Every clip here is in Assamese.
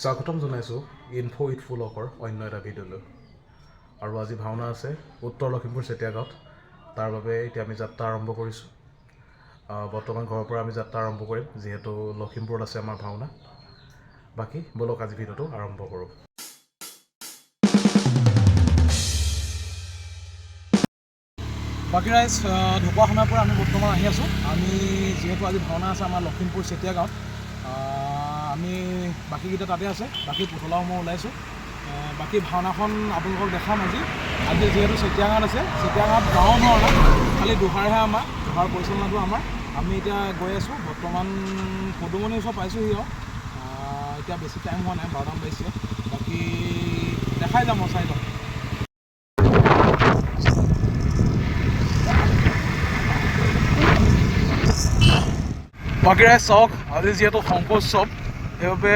স্বাগতম জনাইছোঁ ইনফো উইথ ফুলকৰ অন্য এটা ভিডিঅ'লৈ। আৰু আজি ভাওনা আছে উত্তৰ লখিমপুৰ চেতিয়া গাঁৱত। তাৰ বাবে এতিয়া আমি যাত্ৰা আৰম্ভ কৰিছোঁ। বৰ্তমান ঘৰৰ পৰা আমি যাত্ৰা আৰম্ভ কৰিম, যিহেতু লখিমপুৰত আছে আমাৰ ভাওনা। বাকী ব'লক আজি ভিডিঅ'টো আৰম্ভ কৰোঁ। বাকী ৰাইজ, ঢকুৱাখানাৰ পৰা আমি বৰ্তমান আহি আছোঁ। আমি যিহেতু আজি ভাওনা আছে আমাৰ লখিমপুৰ চেতিয়া গাঁৱত, আমি বাকীকেইটা তাতে আছে, বাকী পুতলাসমূহ ওলাইছোঁ। বাকী ভাওনাখন আপোনালোকক দেখাম আজি যিহেতু চেতিয়া গাঁৱত আছে। চেতিয়া গাঁৱত গাঁৱৰ ভাওনা, খালি দোহাৰহে আমাৰ, দোহাৰ পৰিচালনাটো আমাৰ। আমি এতিয়া গৈ আছোঁ, বৰ্তমান পদুমণিৰ ওচৰত পাইছোঁহি আৰু এতিয়া বেছি টাইম হোৱা নাই, 12টা বাজিছে। বাকী দেখাই যাম আৰু চাই যাম। বাকী ৰাইজ চাওক, আজি যিহেতু শংকৰ উৎসৱ, সেইবাবে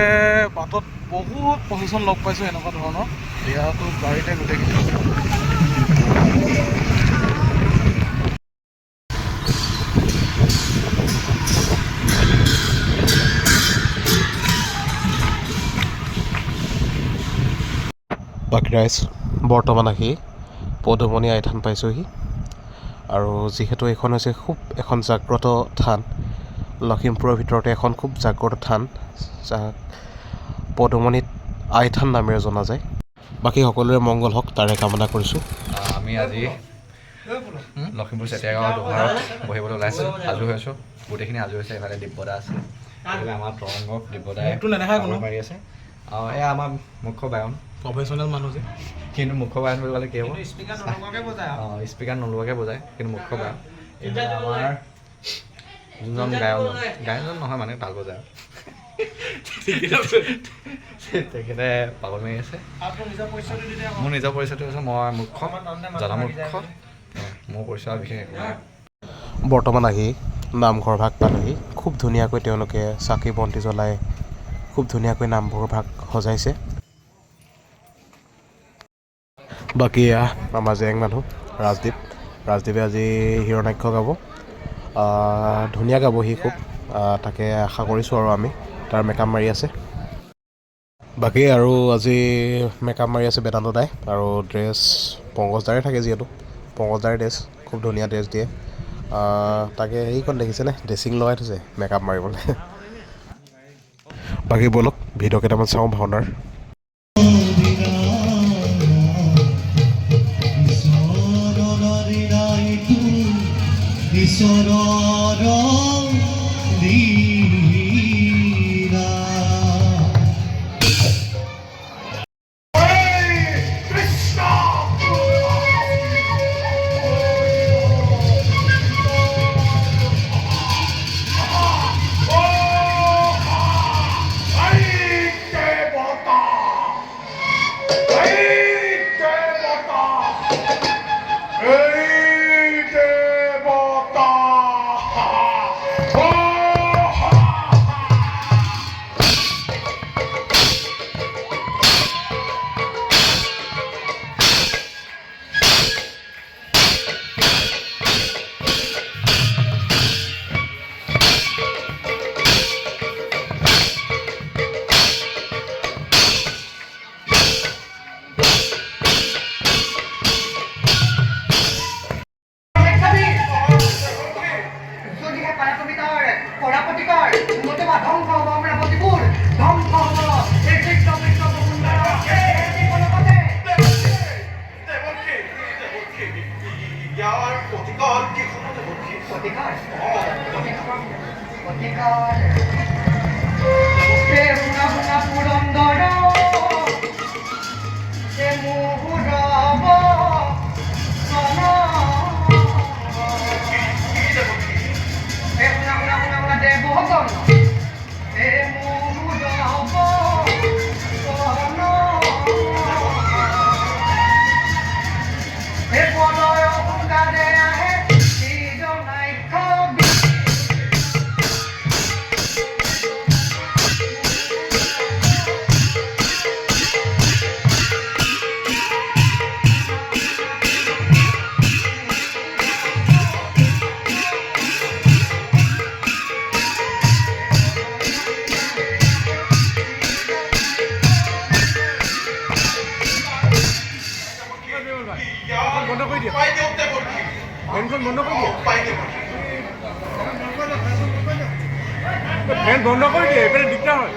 বাটত বহুত প্ৰচেশ্যন লগ পাইছোঁ এনেকুৱা ধৰণৰ। এয়াতো গাড়ীতে গোটেইখিনি। বাকী ৰাইজ, বৰ্তমান আহি পদুমণি আইথান পাইছোঁহি। আৰু যিহেতু এইখন হৈছে খুব এখন জাগ্ৰত থান, লখিমপুৰৰ ভিতৰতে এখন খুব জাগ্ৰত থান, যাক পদুমণিত আইথান নামেৰে জনা যায়। বাকী সকলোৰে মংগল হওক তাৰে কামনা কৰিছোঁ। আমি আজি লখিমপুৰ চেতিয়া গাঁৱৰ দোহাৰত বহিবলৈ ওলাইছোঁ, সাজু হৈছোঁ। গোটেইখিনি সাজু হৈছে। এইফালে দিব্যদা আছে, এইফালে আমাৰ তৰংগ দিব্যদাই মাৰি আছে। এয়া আমাৰ মুখ্য বায়ন, প্ৰফেশ্যনেল মানুহ যে, কিন্তু মুখ্য বায়ন বুলি ক'লে কি হ'ব, স্পীকাৰ নলোৱাকৈ বজায়, কিন্তু মুখ্য বায়ন। এইফালে আমাৰ যোনজন গায়নজন নহয় মানে তাল বজায়, তেখেতে পাগল মাৰি আছে। মোৰ নিজৰ পৰিচয়টো হৈছে মই মুখ্য, জনা মুখ্য, মোৰ পৰিচয় বিশেষ একো নাই। বৰ্তমান আহি নামঘৰ ভাগ পালেহি। খুব ধুনীয়াকৈ তেওঁলোকে চাকি বন্তি জ্বলাই খুব ধুনীয়াকৈ নামঘৰ ভাগ সজাইছে। বাকী আমাৰ জেং মানুহ ৰাজদ্বীপে আজি হিৰণাক্ষ গাব। ধুনীয়া গাব সি খুব, তাকে আশা কৰিছোঁ। আৰু আমি তাৰ মেকআপ মাৰি আছে। বাকী আৰু আজি মেকআপ মাৰি আছে বেদান্ত দাই, আৰু ড্ৰেছ পংকজ দাৰে থাকে, যিহেতু পংকজ দাৰে ড্ৰেছ খুব ধুনীয়া ড্ৰেছ দিয়ে। তাকে সেইখন দেখিছেনে, ড্ৰেছিং লগাই থৈছে মেকআপ মাৰিবলৈ। বাকী ব'লক ভিডিঅ' কেইটামান চাওঁ ভাওনাৰ। দিয়া ফেনখন বন্ধ কৰি দিয়া ফেন বন্ধ কৰি দিয়ে এইফালে দিগদাৰ হয়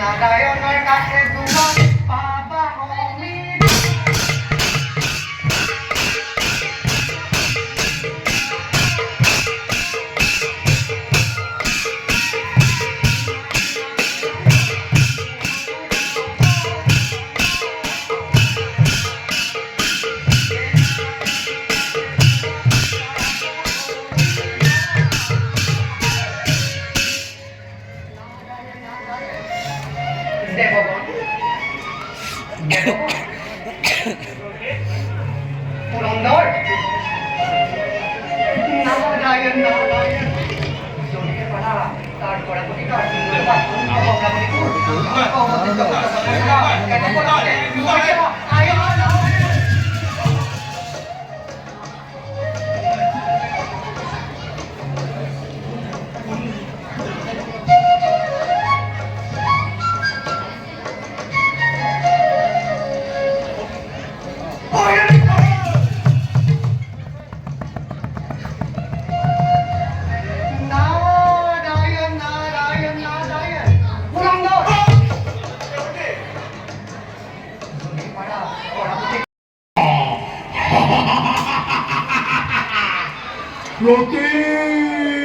নারায়ণের কাছে দুবার বাবা অমিত দেবগণ পুরন্দর নারায়ণ নারায়ণ জমিয়ে পাড়া তার করা কোটি কাজ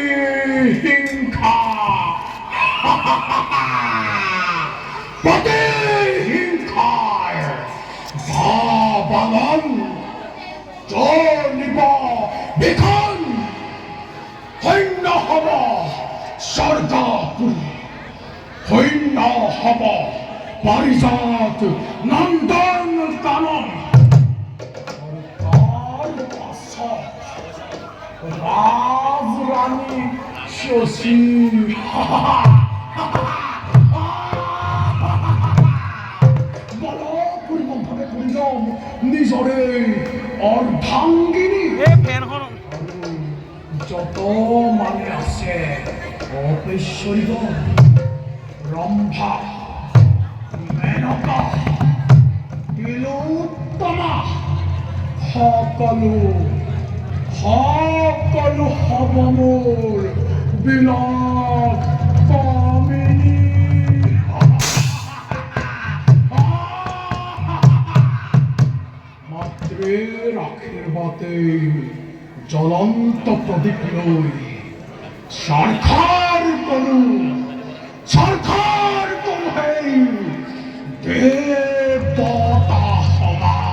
প্রতিহিংসা প্রতিহিংসায় ভাবানন চলিব বিখন সৈন্য হব স্বর্গপুরী সৈন্য হব পাৰিজাত নন্দন কানন ৰাজৰানী শশী বলপূৰ্বকভাৱে পূৰ্ণ নিজৰে অৰ্ধাংগিনী এই ফেনখন যত মানে আছে অপেশ্বৰীগণ ৰম্ভা মেনকা তিলোত্তমা সকলো হব মোৰ বিলাস কামিনী মাতৃৰ আশীৰ্বাদে জ্বলন্ত প্ৰদীপ লৈ চৰকাৰ কৰো সেই দেৱতা সমাজ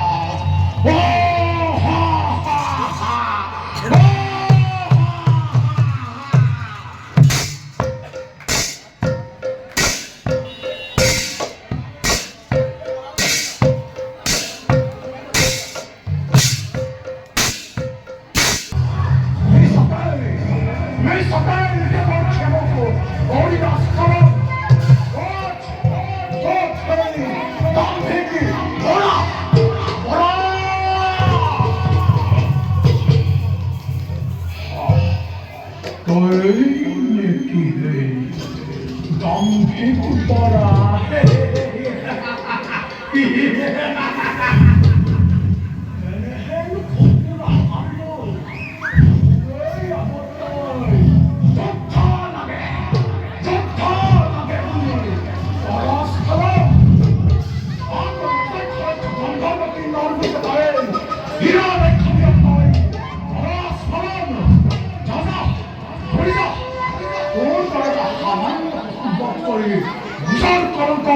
বিশাল কলঙ্ক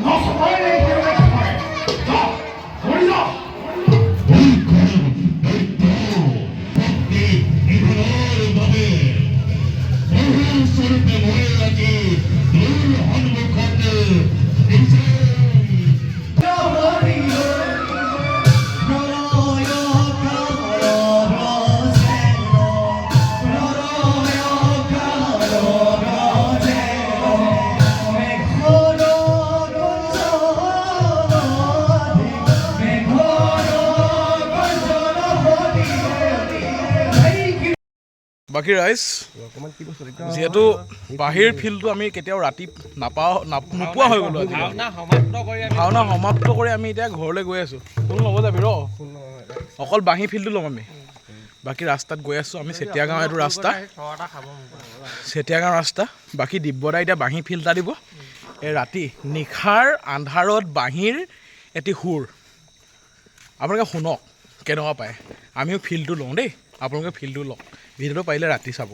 নষ্ট কৰে বাকী ৰাইজ যিহেতু বাহিৰ ফিল্ডটো আমি কেতিয়াও ৰাতি নোপোৱা হৈ গ'লো ভাওনা সমাপ্ত কৰি আমি এতিয়া ঘৰলৈ গৈ আছোঁ ফুল ল'ব যাবি ৰ অকল বাঁহী ফিল্ডটো ল'ম আমি বাকী ৰাস্তাত গৈ আছোঁ আমি চেতিয়াগাঁও এইটো ৰাস্তা চেতিয়াগাঁও ৰাস্তা বাকী দিব্যদাই এতিয়া বাঁহী ফিল্ড এটা দিব এই ৰাতি নিশাৰ আন্ধাৰত বাঁহীৰ এটি সুৰ আপোনালোকে শুনক কেনেকুৱা পায় আমিও ফিল্ডটো লওঁ দেই আপোনালোকে ফিল্ডটো লওক ভিডিঅ'টো পাৰিলে ৰাতি চাব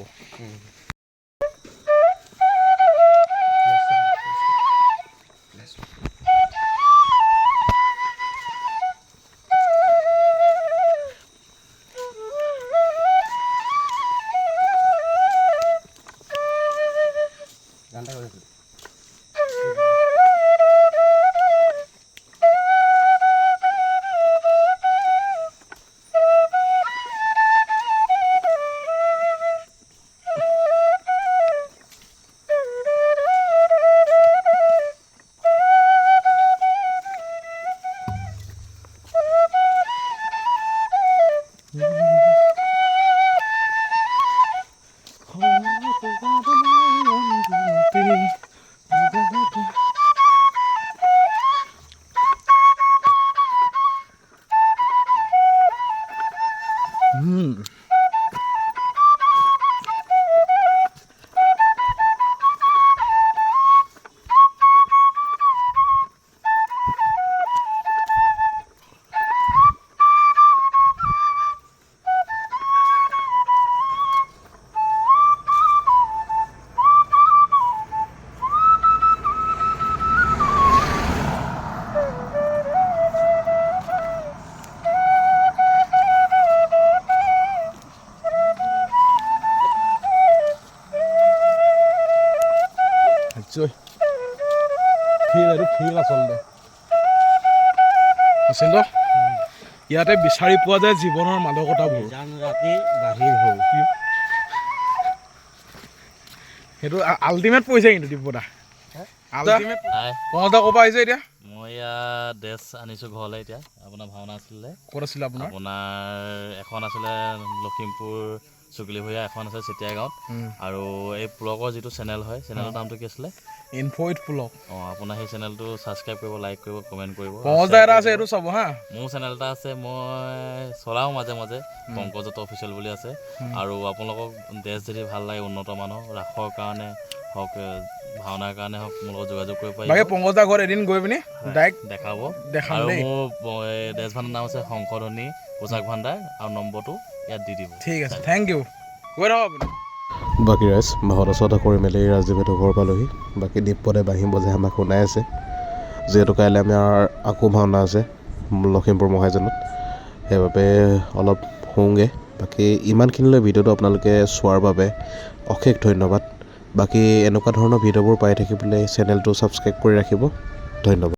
আচলতে ইয়াতে বিচাৰি পোৱা যায় জীৱনৰ মাদকতাবোৰ সেইটো আল্টিমেট পৰিছে কিন্তু দিব্যদা আল্টিমেট পঞ্চদা ক'ৰ পৰা আহিছে এতিয়া মই ইয়াত ড্ৰেছ আনিছোঁ ঘৰলৈ এতিয়া আপোনাৰ ভাওনা আছিলে ক'ত আছিলে আপোনাৰ এখন আছিলে লখিমপুৰ চুকলিভূঞা এখন আছে চেতিয়াগাঁৱত আৰু এই ব্লগৰ যিটো চেনেল হয় চেনেলৰ নামটো কি আছিলে ইনফ'ইট ব্লগ আপোনাৰ সেই চেনেলটো ছাবস্ক্ৰাইব কৰিব লাইক কৰিব কমেণ্ট কৰিব পঞ্চদা এটা আছে এইটো চাব হা মোৰ চেনেল এটা আছে মই চলাওঁ মাজে মাজে পংকজত অফিচিয়েল বুলি আছে আৰু আপোনালোকক ড্ৰেছ যদি ভাল লাগে উন্নত মানৰ ৰাসৰ কাৰণে হওক ভাওনাৰ কাৰণে হওক মোৰ লগত যোগাযোগ কৰিব পাৰিব পংকজদা ঘৰত এদিন গৈ পিনি ডাইৰেক্ট দেখাব দেখাম আৰু দেই মোৰ ড্ৰেছ ভাণ্ডাৰ নাম আছে শংকৰধনী পোচাক ভাণ্ডাৰ আৰু নম্বৰটো ইয়াত দি দিব ঠিক আছে থেংক ইউ গৈ থাকক আপুনি বাকী ৰাইজ ভাওনা চওনা কৰি মেলি ৰাজদ্বীপহঁতৰ ঘৰ পালোহি বাকী দিব্যদাই বাঁহী বজাই আমাক শুনাই আছে যিহেতু কাইলৈ আমাৰ আকৌ ভাওনা আছে লখিমপুৰ মহাজনত সেইবাবে অলপ শুওঁগৈ বাকী ইমানখিনিলৈ ভিডিঅ'টো আপোনালোকে চোৱাৰ বাবে অশেষ ধন্যবাদ বাকী এনেকুৱা ধৰণৰ ভিডিঅ'বোৰ পাই থাকিবলৈ চেনেলটো ছাবস্ক্ৰাইব কৰি ৰাখিব ধন্যবাদ